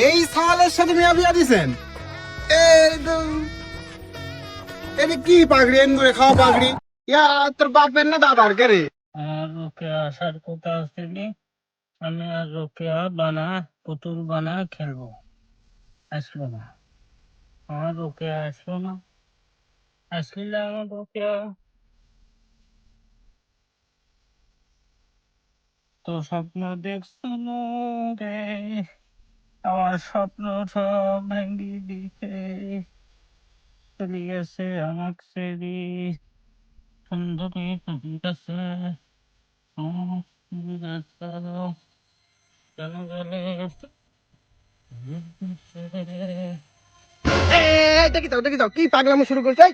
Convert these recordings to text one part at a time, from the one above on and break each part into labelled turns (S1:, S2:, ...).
S1: এই সালের সাথে মিয়া বিয়া দিছেন? এই তো এটা কি পাগড়ি এন করে খাওয়া পাগড়ি? ইয়া তোর বাপের না দাদার কে রে?
S2: আর ওকে আসার কথা আসেনি। আমি আর রোকেয়া বানা পুতুল বানা খেলবো। আসলো না, আমার রোকেয়া আসলো না। আসলে আমার রোকেয়া তো স্বপ্ন দেখছো না রে, আমার স্বপ্ন সব ভেঙ্গি দিতে চলে গেছে আমার ছেড়ে। সুন্দরী তুমি কাছে কেন গেলে
S3: দেখি যাও কি পাগলামি শুরু করছে?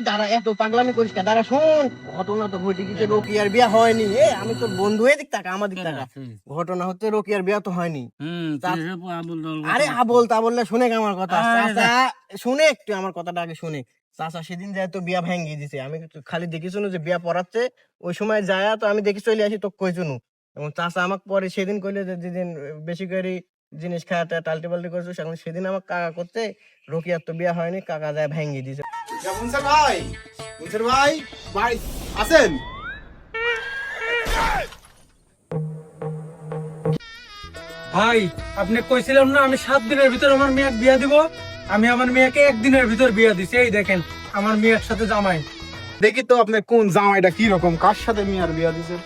S3: দাঁড়া, এত পাগলামি করিস না, দাঁড়া শোন। ঘটনা তো ঘটে গেছে, রোকিয়ার বিয়া হয়নি। আমি তোর বন্ধু হয়ে দিক টাকা আমার দিক টাকা। ঘটনা হচ্ছে রোকিয়ার বিয়া তো হয়নি। আরে আবল তা বললে শুনে আমার কথা। চাচা শুনে, একটু আমার কথাটা আগে শুনে। চাচা সেদিন যায় তো বিয়া ভেঙে দিছে, আমি তো খালি দেখি শুনু যে বিয়া পড়াচ্ছে। ওই সময় যায় তো আমি দেখি চলে আসি তো কই শুনু। এবং চাচা আমাকে পরে সেদিন কইলে যে যেদিন বেশি করে জিনিস খাওয়াতে টাল্টি পাল্টি করছো, এখন সেদিন আমাকে কাকা করতে রোকিয়ার তো বিয়া হয়নি, কাকা যায় ভেঙে দিছে।
S1: মুনসের ভাই, মুনসের ভাই, ভাই আছেন?
S4: ভাই, আপনি কইছিলাম না আমি 7 দিনের ভিতর আমার মেয়েকে বিয়া দিব? আমি আমার মেয়েকে 1 দিনের ভিতর বিয়া দিছি। এই দেখেন আমার মেয়ের সাথে জামাই।
S1: দেখি তো আপনি কোন জামাইটা কি রকম, কার সাথে মিয়ার বিয়া দিছেন?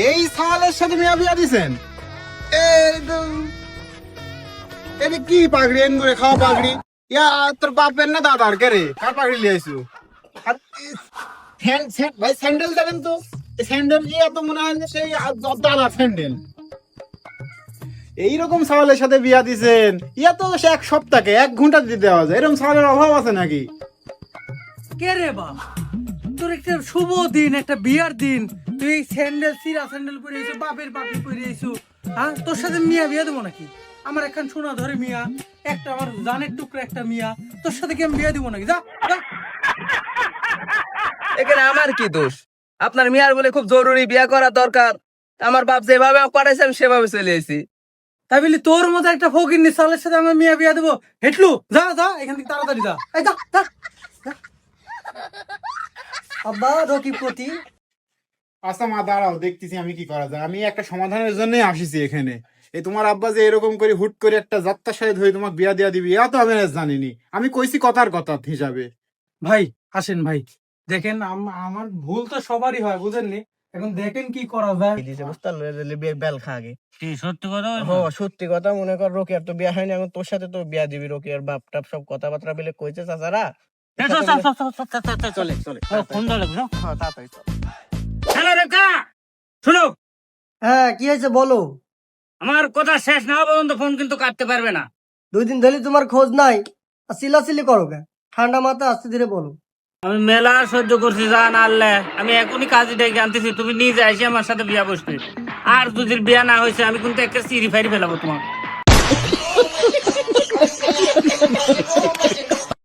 S1: এই সালের সাথে মিয়া বিয়া দিছেন? এই তো এটা কি পাগড়ি এন করে খাওয়া পাগড়ি? ইয়া তোর বাপের না দাদার কে রে? কার পাগড়ি লিয়েছু? আর ভাই স্যান্ডেল দেখেন তো, স্যান্ডেল ইয়া তো মনে হয় যে সেই দাদা স্যান্ডেল। এইরকম সাওয়ালের সাথে বিয়া দিছেন? ইয়া তো সে 1 সপ্তাহে 1 ঘন্টা দিতে দেওয়া যায়, এরকম সাওয়ালের অভাব আছে নাকি?
S4: কে রে বাপ, তোর একটা শুভ দিন, একটা বিয়ার দিন, তুই স্যান্ডেল সিরা স্যান্ডেল পরে আইছো, বাপের বাপি পরে আইছো। হ্যাঁ, তোর সাথে মিয়া বিয়া দেবো নাকি? আমার একখান সোনা ধরে মিয়া, একটা আমার জানের টুকরা একটা মিয়া, তোর সাথে কি আমি বিয়া দিব নাকি? যা যা।
S5: এখানে আমার কি দোষ? আপনার মিয়ার বলে খুব জরুরি বিয়া করা দরকার, আমার বাপ যেভাবে আমাকে পাঠাইছে আমি সেভাবে চলে এসেছি।
S4: তাই বলি তোর মতো একটা ফকিন্নি সালের সাথে আমার মিয়া বিয়া দেবো? হেটলু, যা যা এখান থেকে তাড়াতাড়ি যা। এই যা যা। আব্বা রকিপতি।
S1: আচ্ছা মা দাঁড়াও, দেখতেছি আমি কি করা যায়। আমি একটা সমাধানের জন্যই আসিছি এখানে। এই তোমার আব্বা যে এরকম করে হুট করে একটা যাত্রার সাথে ধরে তোমাকে বিয়া দিয়া দিবি, এ তো আমি আজ জানিনি। আমি কইছি কথার কথা হিসাবে।
S4: ভাই আসেন ভাই, দেখেন আমার ভুল তো সবারই হয়, বুঝেননি? এখন দেখেন কি করা যায়।
S3: দিছে বুঝতে পারলি, বেল খা আগে।
S2: কি সত্যি কথা বলছো?
S3: হ্যাঁ সত্যি কথা, মনে কর রোকিয়ার তো বিয়া হয়নি, এখন তোর সাথে তো বিয়া দিবি। রোকিয়ার বাপ টাপ সব কথাবার্তা বলে কইছে চাচারা। চলে চলে
S2: ফোন ধরে বুঝো।
S3: হ্যাঁ তাড়াতাড়ি চল।
S2: হ্যালো রেখা, শুনো,
S6: হ্যাঁ কি হয়েছে বলো।
S2: আমার কথা শেষ না হওয়া পর্যন্ত ফোন কিন্তু কাটতে পারবে না।
S6: 2 দিন ধরে তোমার খোঁজ নাই, আর চিল্লাচিল্লি করো কেন? ঠান্ডা মাথা আস্তে ধীরে বলো।
S2: আমি মেলা সহ্য করছি, জান আল্লাহ। আমি এখনই কাজে ডেকে আনতেছি, তুমি নিজে এসে আমার সাথে বিয়া বসবে। আর যদি বিয়া না হয়েছে আমি কিন্তু একটা চিরি ফাইরি ফেলাবো তোমার।